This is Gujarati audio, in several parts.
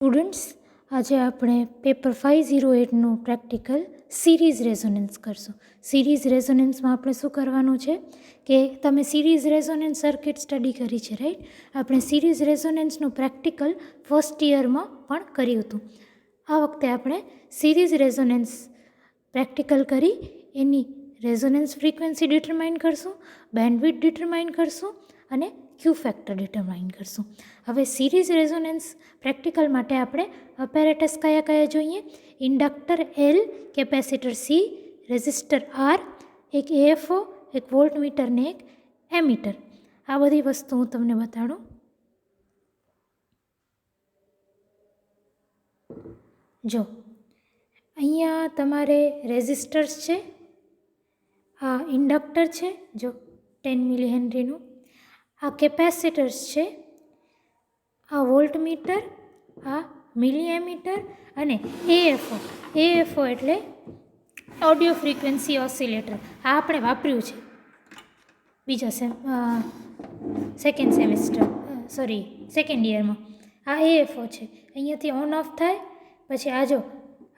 સ્ટુડન્ટ્સ, આજે આપણે પેપર 508નું પ્રેક્ટિકલ સિરીઝ રેઝોનન્સ કરશું. સિરીઝ રેઝોનન્સમાં આપણે શું કરવાનું છે કે તમે સિરીઝ રેઝોનન્સ સર્કિટ સ્ટડી કરી છે, રાઈટ? આપણે સિરીઝ રેઝોનન્સનું પ્રેક્ટિકલ ફર્સ્ટ યરમાં પણ કર્યું હતું. આ વખતે આપણે સિરીઝ રેઝોનન્સ પ્રેક્ટિકલ કરી એની રેઝોનન્સ ફ્રીક્વન્સી ડિટરમાઇન કરશું, બેન્ડવિડ્થ ડિટરમાઇન કરશું અને ક્યુ ફેક્ટર ડિટરમાઇન કરશું. હવે સિરીઝ રેઝોનન્સ પ્રેક્ટિકલ માટે આપણે અપેરેટસ કયા કયા જોઈએ? Inductor L, capacitor C, resistor R, એક એએફઓ, એક વોલ્ટમીટર ને એક એમીટર. આ બધી વસ્તુ હું તમને બતાડું. જો અહીંયા તમારે રેઝિસ્ટર્સ છે, આ ઇન્ડક્ટર છે, જો 10 મિલી હેનરીનું, આ કેપેસિટર્સ છે, આ વોલ્ટમીટર, આ મિલી એમીટર અને એએફઓ એટલે ઓડિયો ફ્રીક્વન્સી ઓસિલેટર. આ આપણે વાપર્યું છે બીજા સેકન્ડ યરમાં. આ એએફઓ છે, અહીંયાથી ઓન ઓફ થાય. પછી આ જો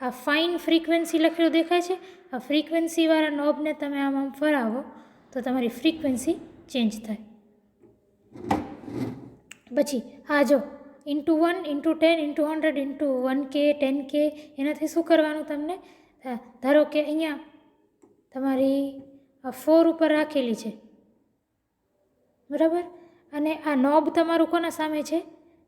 આ ફાઇન ફ્રીક્વન્સી લખેલું દેખાય છે, આ ફ્રીક્વન્સીવાળા નોબને તમે આમ ફરાવો તો તમારી ફ્રીક્વન્સી ચેન્જ થાય. પછી આ જો × 1 × 10 × 100 × 1K 10K, એનાથી શું કરવાનું તમને? ધારો કે અહીંયા તમારી આ 4 ઉપર રાખેલી છે, બરાબર? અને આ નોબ તમારું કોના સામે છે?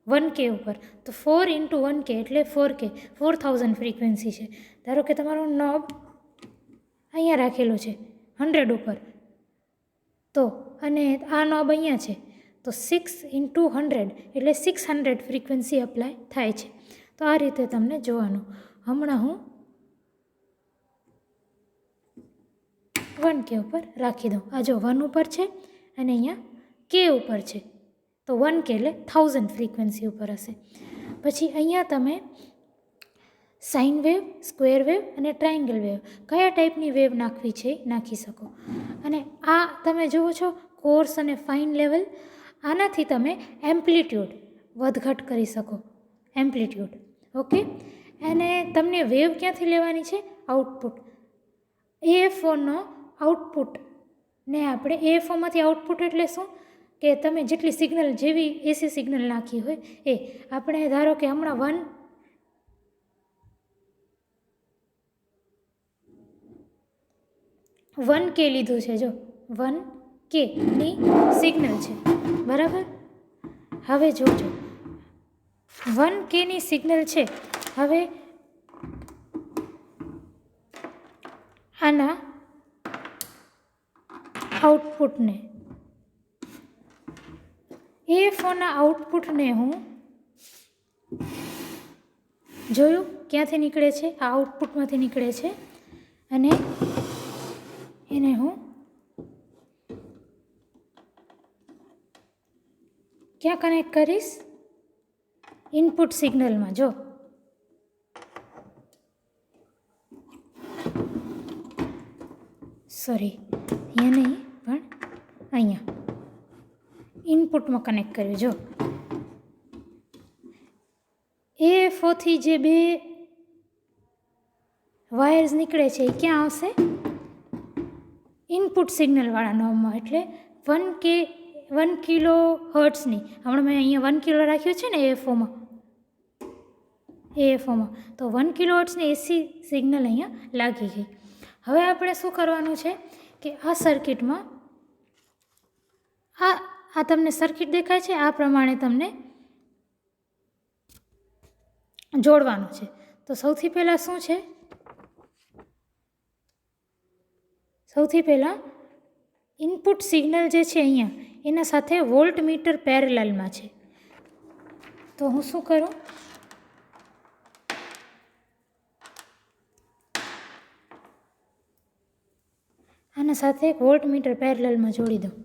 1K ઉપર. તો 4 × 1K એટલે 4K, 4000 ફ્રીક્વન્સી છે. ધારો કે તમારું નોબ અહીંયા રાખેલું છે 100 ઉપર, તો અને આ નોબ અહીંયા છે, તો 6 × 100 એટલે 600 ફ્રીક્વન્સી અપ્લાય થાય છે. તો આ રીતે તમને જોવાનું. હમણાં હું 1K ઉપર રાખી દઉં. આ જો 1 ઉપર છે અને અહીંયા K ઉપર છે, તો 1K એટલે 1000 ફ્રીક્વન્સી ઉપર હશે. પછી અહીંયા તમે સાઇન વેવ, સ્ક્વેર વેવ અને ટ્રાયંગલ વેવ, કયા ટાઈપની વેવ નાખવી છે નાખી શકો. અને આ તમે જુઓ છો કોર્સ અને ફાઇન લેવલ, આનાથી તમે એમ્પ્લિટ્યૂડ વધઘટ કરી શકો. Amplitude, okay. અને તમને વેવ ક્યાંથી લેવાની છે? આઉટપુટ. એએફઓનો આઉટપુટ ને આપણે એએફઓમાંથી આઉટપુટ એટલે શું કે તમે જેટલી સિગ્નલ, જેવી એસી સિગ્નલ નાખી હોય એ. આપણે ધારો કે હમણાં 1K લીધું છે, જો 1K ની સિગ્નલ છે, બરાબર? હવે જોજો 1K ની સિગ્નલ છે. હવે આના આઉટપુટને, એએફઓના આઉટપુટને હું જોયું ક્યાંથી નીકળે છે? આ આઉટપુટમાંથી નીકળે છે. અને એને હું ક્યાં કનેક્ટ કરીશ? ઇનપુટ સિગ્નલમાં. જો અહીંયા નહીં પણ અહીંયા ઇનપુટમાં કનેક્ટ કર્યું. જો એએફઓથી જે બે વાયર્સ નીકળે છે એ ક્યાં આવશે? ઇનપુટ સિગ્નલવાળા નોબમાં. એટલે 1 કિલો હર્ટ્સની, હમણાં મેં અહીંયા 1 કિલો રાખ્યું છે ને એએફઓમાં, તો 1 કિલો હર્ટ્સની એસી સિગ્નલ અહીંયા લાગી ગઈ. હવે આપણે શું કરવાનું છે કે આ સર્કિટમાં આ તમને સર્કિટ દેખાય છે, આ પ્રમાણે તમને જોડવાનું છે. તો સૌથી પહેલાં શું છે? સૌથી પહેલાં ઇનપુટ સિગ્નલ જે છે અહીંયા, એના સાથે વોલ્ટમીટર પેરેલલમાં છે. તો હું શું કરું? આના સાથે એક વોલ્ટમીટર પેરેલલમાં જોડી દઉં.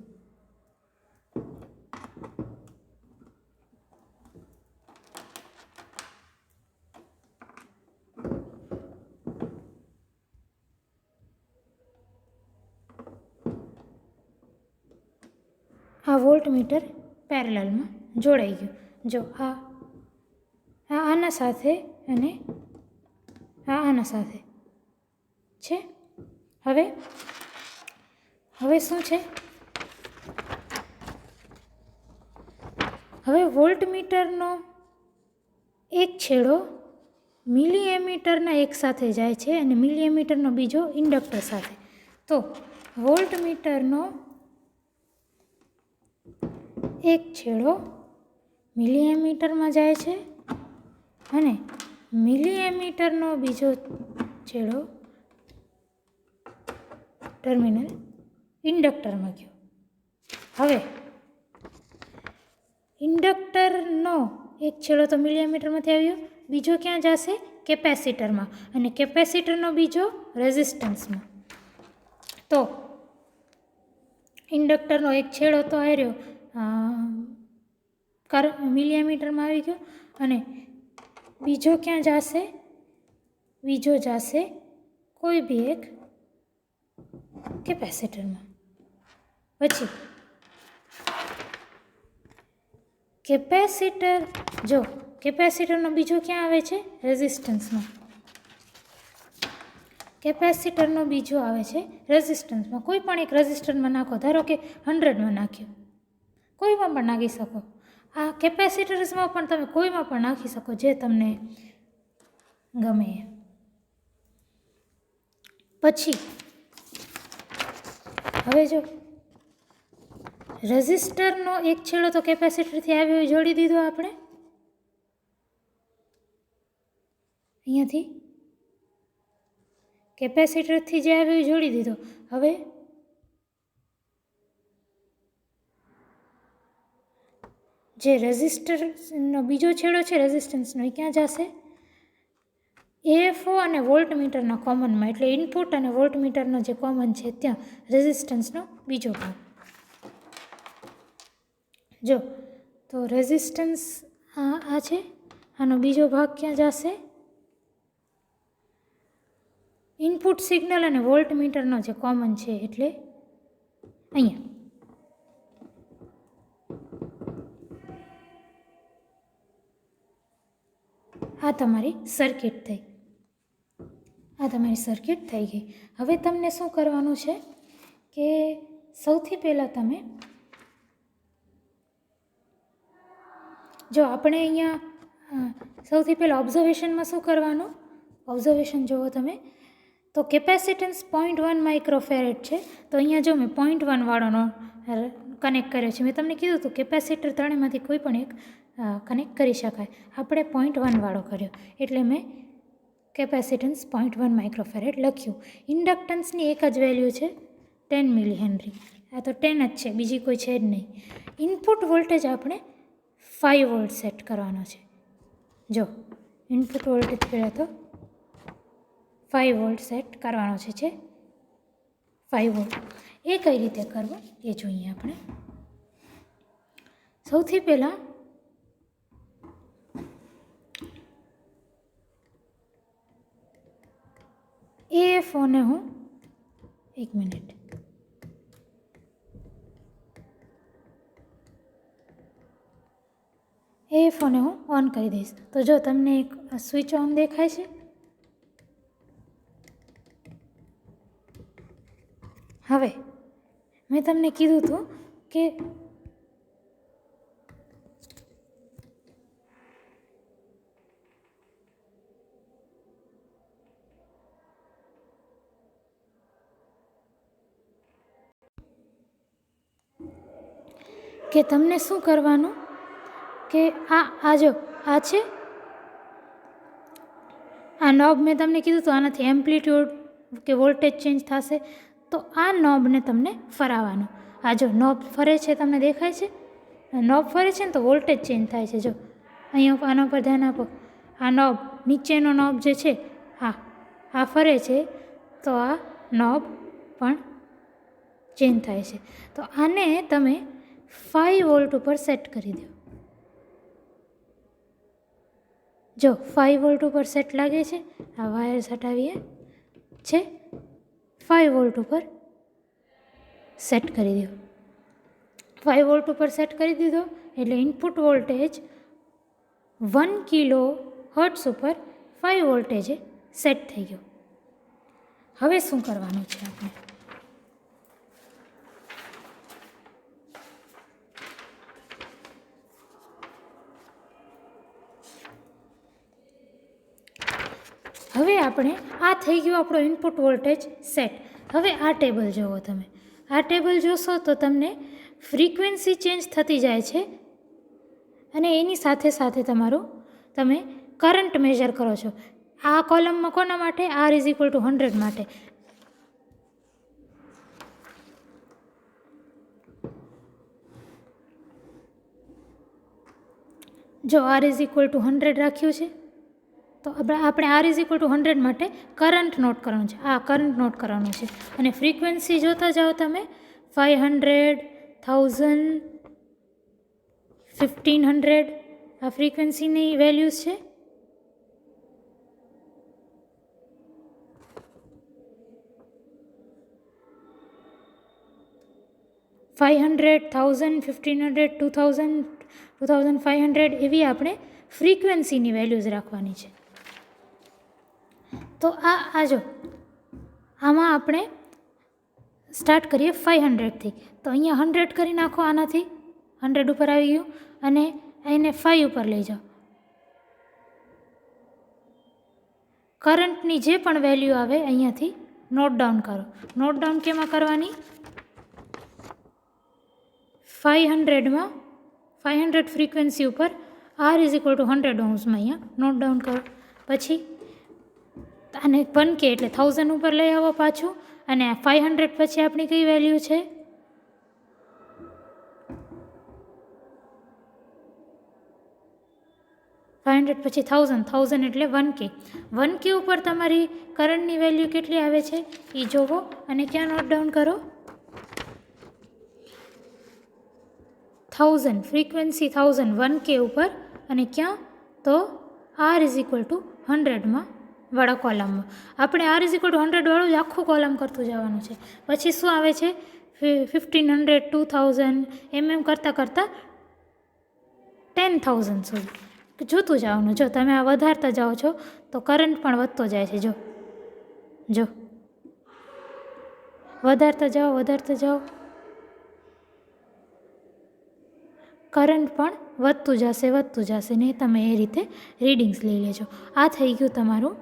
આ વોલ્ટમીટર પેરેલલમાં જોડાઈ ગયું. જો આ આ આના સાથે અને આ આના સાથે છે. હવે શું છે? હવે વોલ્ટમીટરનો એક છેડો મિલી એમીટરના એક સાથે જાય છે અને મિલી એમીટરનો બીજો ઇન્ડક્ટર સાથે. તો વોલ્ટમીટરનો એક છેડો મિલી એમીટરમાં જાય છે અને મિલી એમીટરનો બીજો છેડો ટર્મિનલ ઇન્ડક્ટરમાં ગયો. હવે ઇન્ડક્ટરનો એક છેડો તો મિલી એમીટરમાંથી આવ્યો, બીજો ક્યાં જશે? કેપેસિટરમાં, અને કેપેસિટરનો બીજો રેઝિસ્ટન્સમાં. તો ઇન્ડક્ટરનો એક છેડો તો આવ્યો મિલી એમીટરમાં આવી ગયો અને બીજો ક્યાં જશે? બીજો જશે કોઈ બી એક કેપેસિટરમાં. પછી કેપેસિટરનો બીજો ક્યાં આવે છે? રેઝિસ્ટન્સમાં. કેપેસિટરનો બીજો આવે છે રેઝિસ્ટન્સમાં. કોઈ પણ એક રેઝિસ્ટરમાં નાખો, ધારો કે 100માં નાખ્યો, કોઈમાં પણ નાખી શકો. આ કેપેસિટર્સમાં પણ તમે કોઈમાં પણ નાખી શકો, જે તમને ગમે. પછી હવે જો રેઝિસ્ટરનો એક છેડો તો કેપેસિટરથી આવ્યો એ જોડી દીધો આપણે અહીંયાથી, કેપેસિટરથી જે આવ્યો એ જોડી દીધો. હવે જે રેઝિસ્ટરનો બીજો છેડો છે રેઝિસ્ટન્સનો, એ ક્યાં જશે? એએફઓ અને વોલ્ટમીટરના કોમનમાં, એટલે ઇનપુટ અને વોલ્ટમીટરનો જે કોમન છે ત્યાં રેઝિસ્ટન્સનો બીજો ભાગ. જો તો રેઝિસ્ટન્સ આ છે, આનો બીજો ભાગ ક્યાં જશે? ઇનપુટ સિગ્નલ અને વોલ્ટમીટરનો જે કોમન છે એટલે અહીંયા. આ તમારી સર્કિટ થઈ. ગઈ. હવે તમને શું કરવાનું છે કે સૌથી પહેલાં તમે જો આપણે અહીંયા સૌથી પહેલાં ઓબ્ઝર્વેશનમાં શું કરવાનું? ઓબ્ઝર્વેશન જુઓ તમે તો કેપેસિટન્સ 0.1 માઇક્રોફેરેડ છે. તો અહીંયા જો મેં 0.1 વાળોનો કનેક્ટ કર્યો છે. મેં તમને કીધું હતું કેપેસિટર ત્રણેયમાંથી કોઈ પણ એક કનેક્ટ કરી શકાય. આપણે 0.1 વાળો કર્યો એટલે મેં કેપેસિટન્સ 0.1 માઇક્રોફેરેડ લખ્યું. ઇન્ડક્ટન્સની એક જ વેલ્યુ છે 10 મિલી હેનરી. આ તો 10 જ છે, બીજી કોઈ છે જ નહીં. ઇનપુટ વોલ્ટેજ આપણે 5 વોલ્ટ સેટ કરવાનો છે. જો ઇનપુટ વોલ્ટેજ પહેલાં તો 5 વોલ્ટ સેટ કરવાનો છે 5 વોલ્ટ. એ કઈ રીતે કરવું એ જોઈએ આપણે. સૌથી પહેલાં એએફઓને હું એક મિનિટ એએફઓને હું ઓન કરી દઈશ. તો જો તમને એક સ્વિચ ઓન દેખાય છે. હવે મેં તમને કીધું હતું કે તમને શું કરવાનું કે આ જો આ છે, આ નોબ મેં તમને કીધું તો આનાથી એમ્પ્લિટ્યૂડ કે વોલ્ટેજ ચેન્જ થશે. તો આ નોબને તમને ફરાવવાનું. આ જો નોબ ફરે છે, તમને દેખાય છે? નોબ ફરે છે ને તો વોલ્ટેજ ચેન્જ થાય છે. જો અહીંયા આના પર ધ્યાન આપો. આ નોબ નીચેનો નોબ જે છે આ ફરે છે તો આ નોબ પણ ચેન્જ થાય છે. તો આને તમે 5 વોલ્ટ ઉપર સેટ કરી દો. જો 5 વોલ્ટ ઉપર સેટ લાગે છે. આ વાયર્સ હટાવીએ છે 5 વોલ્ટ ઉપર સેટ કરી દો. 5 વોલ્ટ ઉપર સેટ કરી દીધો એટલે ઇનપુટ વોલ્ટેજ 1 કિલો હર્ટ્સ ઉપર 5 વોલ્ટેજે સેટ થઈ ગયો. હવે શું કરવાનું છે આપણે? હવે આપણે આ થઈ ગયો આપણો ઇનપુટ વોલ્ટેજ સેટ. હવે આ ટેબલ જુઓ તમે. આ ટેબલ જોશો તો તમને ફ્રીક્વન્સી ચેન્જ થતી જાય છે અને એની સાથે સાથે તમે કરંટ મેજર કરો છો. આ કોલમમાં કોના માટે? R = 100 માટે. જો R = 100 રાખ્યું છે તો આપણે R = 100 માટે કરંટ નોટ કરવાનું છે. આ કરંટ નોટ કરવાનું છે અને ફ્રીક્વન્સી જોતા જાઓ તમે. 500, 1000, 1500 આ ફ્રીક્વન્સીની વેલ્યુઝ છે. $500, 1000, 1500, 2000, 2500 એવી આપણે ફ્રીક્વન્સીની વેલ્યુઝ રાખવાની છે. તો આ જો આમાં આપણે સ્ટાર્ટ કરીએ 500થી. તો અહીંયા 100 કરી નાખો. આનાથી 100 ઉપર આવી ગયું અને એને 5 ઉપર લઈ જાઓ. કરંટની જે પણ વેલ્યુ આવે અહીંયાથી નોટ ડાઉન કરો. નોટ ડાઉન કેમાં કરવાની? 500માં 500 ફ્રીક્વન્સી ઉપર R = 100 ohmsમાં અહીંયા નોટ ડાઉન કરો. પછી આને 1K એટલે 1000 ઉપર લઈ આવો પાછું. અને 500 પછી આપણી કઈ વેલ્યુ છે? 500 પછી 1000 એટલે 1K. 1K ઉપર તમારી કરંટની વેલ્યુ કેટલી આવે છે એ જોવો અને ક્યાં નોટ ડાઉન કરો? 1000 ફ્રીક્વન્સી 1000 1K ઉપર અને ક્યાં? તો R = 100માં વાળા કોલમમાં. આપણે R = 100 વાળું જ આખું કોલમ કરતું જવાનું છે. પછી શું આવે છે? 1500, 2000 એમ કરતાં 10,000 સુધી જોતું જવાનું. જો તમે આ વધારતા જાઓ છો તો કરંટ પણ વધતો જાય છે. જો વધારતા જાઓ કરંટ પણ વધતું જશે ને તમે એ રીતે રીડિંગ્સ લઈ લેજો. આ થઈ ગયું તમારું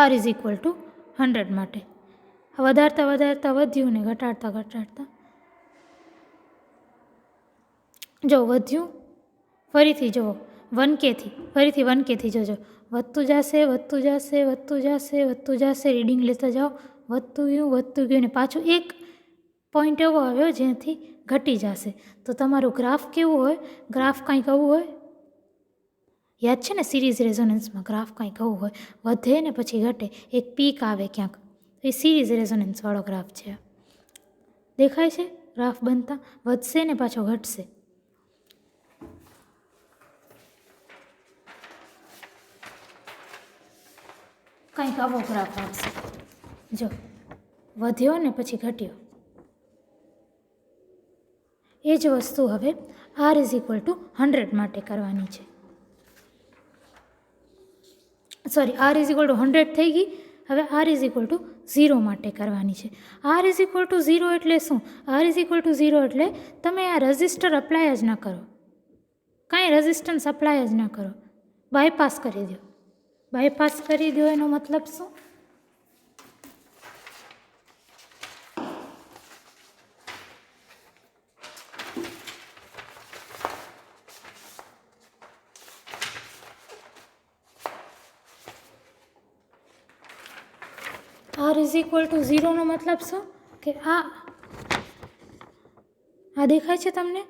R = 100 માટે. વધારતા વધ્યું ને ઘટાડતા જો વધ્યું. ફરીથી જુઓ 1K થી ફરીથી 1K થી જોજો. વધતું જશે રીડિંગ લેતા જાઓ. વધતું ગયું ને પાછું એક પોઈન્ટ એવો આવ્યો જેનાથી ઘટી જશે. તો તમારું ગ્રાફ કેવું હોય? ગ્રાફ કંઈક આવું હોય. યાદ છે ને સિરીઝ રેઝોનન્સમાં ગ્રાફ કંઈક આવું હોય. વધે ને પછી ઘટે. એક પીક આવે ક્યાંક. એ સિરીઝ રેઝોનન્સવાળો ગ્રાફ છે. દેખાય છે ગ્રાફ બનતા? વધશે ને પાછો ઘટશે. કંઈક આવો ગ્રાફ આવશે. જો વધ્યો ને પછી ઘટ્યો. એ જ વસ્તુ હવે R = 100 માટે કરવાની છે. R = 100 થઈ ગઈ. હવે R = 0 માટે કરવાની છે. R = 0 એટલે શું? R = 0 એટલે તમે આ રઝિસ્ટર અપ્લાય જ ના કરો. કાંઈ રેઝિસ્ટન્સ અપ્લાય જ ના કરો. બાયપાસ કરી દો. એનો મતલબ શું? R = 0 નો મતલબ શું? કે આ દેખાય છે તમને?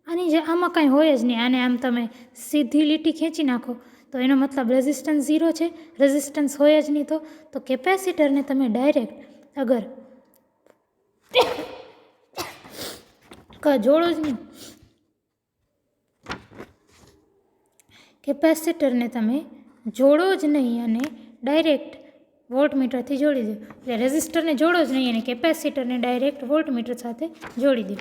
આમાં કાંઈ હોય જ નહીં. આને આમ તમે સીધી લીટી ખેંચી નાખો તો એનો મતલબ રેઝિસ્ટન્સ 0 છે. રેઝિસ્ટન્સ હોય જ નહીં તો કેપેસિટરને તમે ડાયરેક્ટ અગર જોડો જ નહીં. કેપેસિટરને તમે જોડો જ નહીં અને ડાયરેક્ટ વોલ્ટમીટરથી જોડી દો. એટલે રેઝિસ્ટરને જોડો જ નહીં અને કેપેસિટરને ડાયરેક્ટ વોલ્ટમીટર સાથે જોડી દો.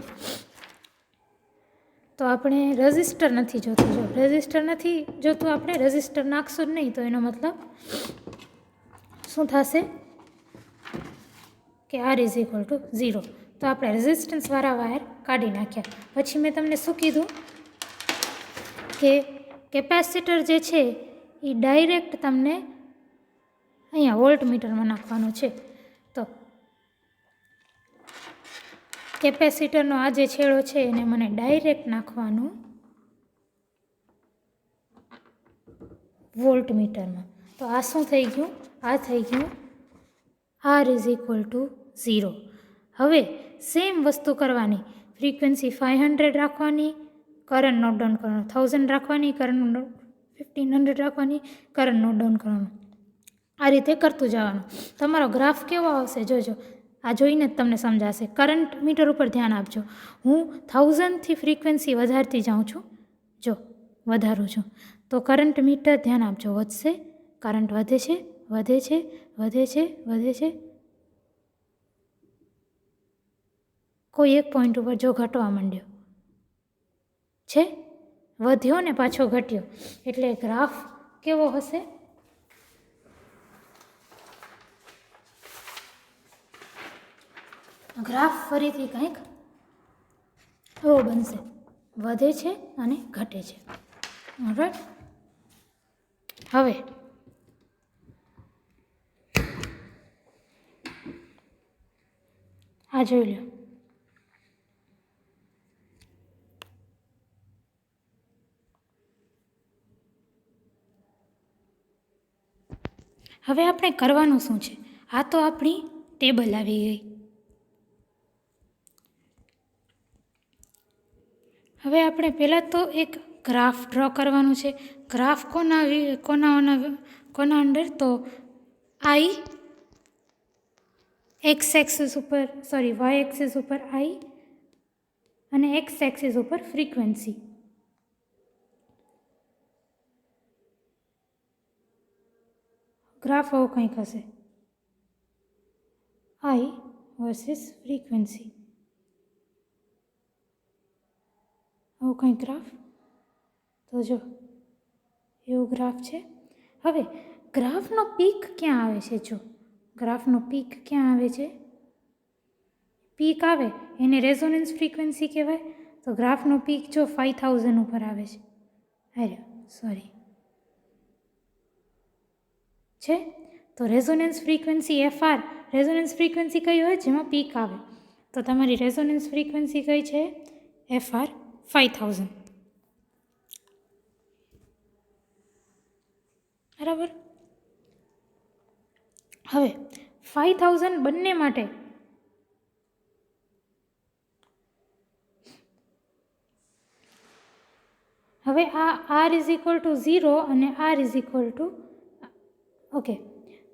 તો આપણે રજિસ્ટર નથી જોતું. જો રજિસ્ટર નથી જોતું, આપણે રજિસ્ટર નાખશું જ નહીં, તો એનો મતલબ શું થશે કે આર ઇઝ ઇક્વલ ટુ 0. તો આપણે રેઝિસ્ટન્સવાળા વાયર કાઢી નાખ્યા. પછી મેં તમને શું કીધું કે કેપેસિટર જે છે એ ડાયરેક્ટ તમને અહીંયા વોલ્ટ મીટરમાં નાખવાનું છે. તો કેપેસિટરનો આ જે છેડો છે એને મને ડાયરેક્ટ નાખવાનું વોલ્ટ મીટરમાં. તો આ શું થઈ ગયું? આ થઈ ગયું આર ઇઝ ઇક્વલ ટુ 0. હવે સેમ વસ્તુ કરવાની. ફ્રીક્વન્સી 500 રાખવાની, કરંટ નોટ ડાઉન કરવાનો. 1000 રાખવાની, કરંટ 1500 રાખવાની, કરંટ નોટ ડાઉન કરવાનું. આ રીતે કરતું જવાનું. તમારો ગ્રાફ કેવો આવશે જોજો. આ જોઈને જ તમને સમજાશે. કરંટ મીટર ઉપર ધ્યાન આપજો. હું 1000થી ફ્રીક્વન્સી વધારતી જાઉં છું. જો વધારું છું તો કરંટ મીટર ધ્યાન આપજો વધશે. કરંટ વધે છે, વધે છે, વધે છે, વધે છે. કોઈ એક પોઈન્ટ ઉપર જો ઘટવા માંડ્યો છે, વધ્યો ને પાછો ઘટ્યો, એટલે ગ્રાફ કેવો હશે? ગ્રાફ ફરીથી કંઈક એવો બનશે, વધે છે અને ઘટે છે. બરાબર. હવે આ જોઈ લો. હવે આપણે કરવાનું શું છે? આ તો આપણી ટેબલ આવી ગઈ. હવે આપણે પહેલાં તો એક ગ્રાફ ડ્રો કરવાનું છે. ગ્રાફ કોના અંડર? તો આઈ એક્સ એક્સિસ ઉપર, સોરી વાય એક્સિસ ઉપર આઈ અને એક્સ એક્સિસ ઉપર ફ્રીક્વન્સી. ગ્રાફ આવો કંઈક હશે, આઈ વર્સિસ ફ્રીક્વન્સી, આવું કંઈક ગ્રાફ. તો જો એવો ગ્રાફ છે. હવે ગ્રાફનો પીક ક્યાં આવે છે? જો ગ્રાફનો પીક ક્યાં આવે છે? પીક આવે એને રેઝોનન્સ ફ્રીક્વન્સી કહેવાય. તો ગ્રાફનો પીક જો 5000 ઉપર આવે છે, અરે સોરી છે. તો resonance frequency FR, resonance frequency કઈ હોય? જેમાં પીક આવે. તો તમારી રેઝોનન્સ ફ્રીક્વન્સી કઈ છે? એફઆર 5000. બરાબર. હવે 5000 બંને માટે હવે આ આર ઇઝ ઇક્વલ ટુ 0 અને R is equal to okay.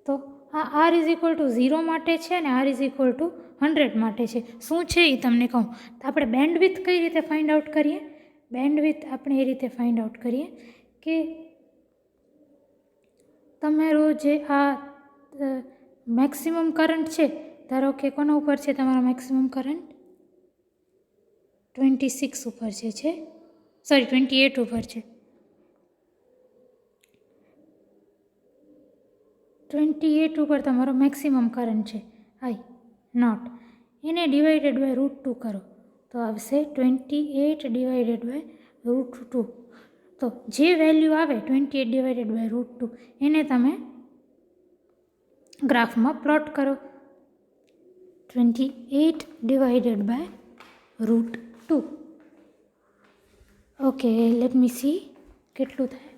તો આ આર ઇઝ ઇક્વલ ટુ 0 માટે છે અને આર ઇઝ ઇક્વલ ટુ 100 માટે છે. શું છે એ તમને કહું. તો આપણે બેન્ડવિડ્થ કઈ રીતે ફાઇન્ડ આઉટ કરીએ? બેન્ડવિડ્થ આપણે એ રીતે ફાઇન્ડ આઉટ કરીએ કે તમારો જે આ મેક્સિમમ કરંટ છે, ધારો કે કોના ઉપર છે તમારો મેક્સિમમ કરંટ? 26 ઉપર છે, સોરી 28 ઉપર છે. 28 ઉપર તમારો મેક્સિમમ કરંટ છે આઈ નોટ. એને ડિવાઇડેડ બાય √2 કરો તો આવશે 28 ડિવાઇડેડ બાય √2. તો જે વેલ્યુ આવે 28 ડિવાઇડેડ બાય √2 એને તમે ગ્રાફમાં પ્લોટ કરો. 28 divided by √2. Okay, let me see કેટલું થાય.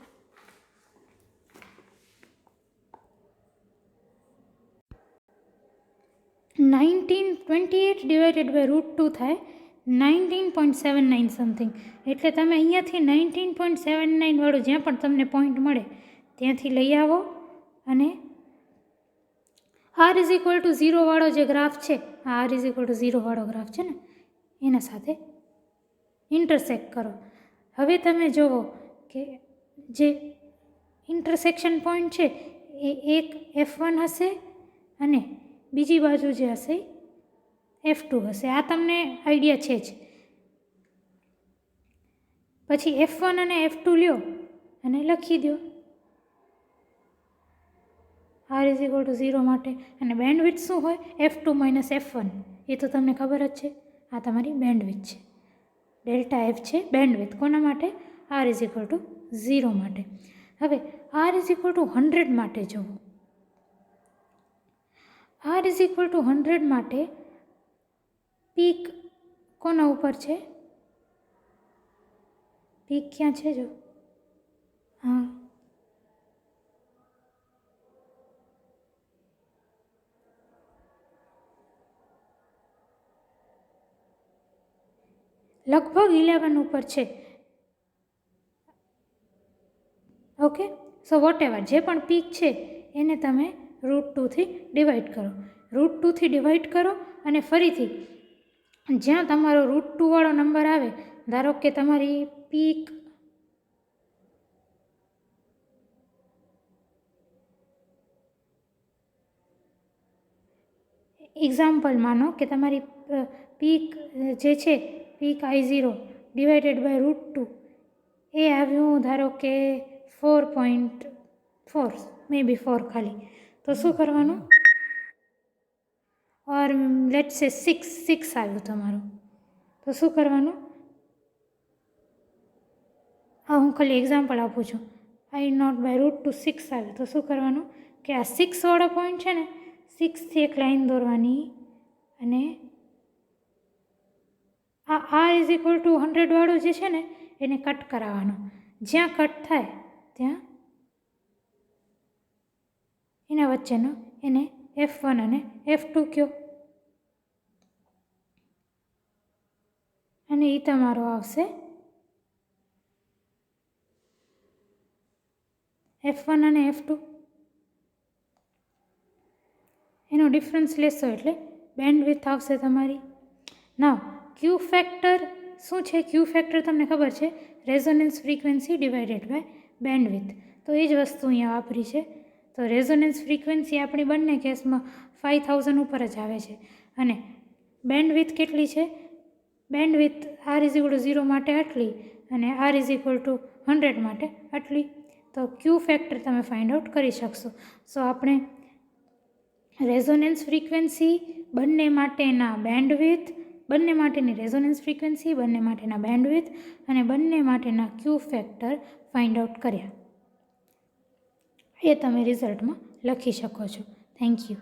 નાઇન્ટીન 28 ડિવાઇડેડ બાય √2 થાય 19.79 સમથિંગ. એટલે તમે અહીંયાથી 19.79 વાળું જ્યાં પણ તમને પોઈન્ટ મળે ત્યાંથી લઈ આવો અને આર ઇઝ ઇક્વલ ટુ 0 વાળો જે ગ્રાફ છે, આ આર ઇઝ ઇક્વલ ટુ 0 વાળો ગ્રાફ છે ને, એના સાથે ઇન્ટરસેક્ટ કરો. હવે તમે જુઓ કે જે ઇન્ટરસેક્શન પોઈન્ટ છે એ એક F1 હશે અને બીજી બાજુ જે હશે F2 હશે. આ તમને આઈડિયા છે જ. પછી F1 અને F2 લ્યો અને લખી દો R=0 માટે. અને બેન્ડવિડ્થ શું હોય? F2 - F1. એ તો તમને ખબર જ છે. આ તમારી બેન્ડવિડ્થ છે. ડેલ્ટા F છે બેન્ડવિડ્થ. કોના માટે? R=0 માટે. હવે R=100 માટે જુઓ. R=100 માટે પીક કોના ઉપર છે? પીક ક્યાં છે? જો હા, લગભગ 11 ઉપર છે. ઓકે, સો વોટ એવર જે પણ પીક છે એને તમે √2 ડિવાઈડ કરો. √2 ડિવાઈડ કરો અને ફરીથી જ્યાં તમારો √2 વાળો નંબર આવે, ધારો કે તમારી પીક એક્ઝામ્પલ માનો કે તમારી પીક જે છે પીક I0 ડિવાઇડેડ બાય √2 એ આવ્યું ધારો કે 4.4 મે બી 4 ખાલી. તો શું કરવાનું? ઓર લેટ્સ સે 6 આવ્યું તમારું. તો શું કરવાનું? હા, હું ખાલી એક્ઝામ્પલ આપું છું. I0 બાય √2 6 આવ્યું. તો શું કરવાનું કે આ 6 વાળો પોઈન્ટ છે ને, 6થી એક લાઈન દોરવાની અને આ R=100 વાળું જે છે ને એને કટ કરાવવાનું. જ્યાં કટ થાય ત્યાં એના વચ્ચેનો એને F1 અને F2 કહો. અને એ તમારો આવશે F1 અને F2. એનો ડિફરન્સ લેશો એટલે બેન્ડવિડ્થ આવશે તમારી. નાવ ક્યુ ફેક્ટર શું છે? ક્યુ ફેક્ટર તમને ખબર છે? Resonance frequency divided by bandwidth. તો એ જ વસ્તુ અહીંયા વાપરી છે. તો રેઝોનન્સ ફ્રીક્વન્સી આપણી બંને કેસમાં 5000 ઉપર જ આવે છે. અને બેન્ડવિડ્થ કેટલી છે? બેન્ડવિડ્થ R=0 માટે આટલી અને R=100 માટે આટલી. તો ક્યુ ફેક્ટર તમે ફાઇન્ડ આઉટ કરી શકશો. સો આપણે રેઝોનન્સ ફ્રીક્વન્સી, બંને માટેના બેન્ડવિડ્થ, બંને માટેની રેઝોનન્સ ફ્રીક્વન્સી, બંને માટેના બેન્ડવિડ્થ અને બંને માટેના ક્યુ ફેક્ટર ફાઇન્ડ આઉટ કર્યા. એ તમે રિઝલ્ટમાં લખી શકો છો. Thank you.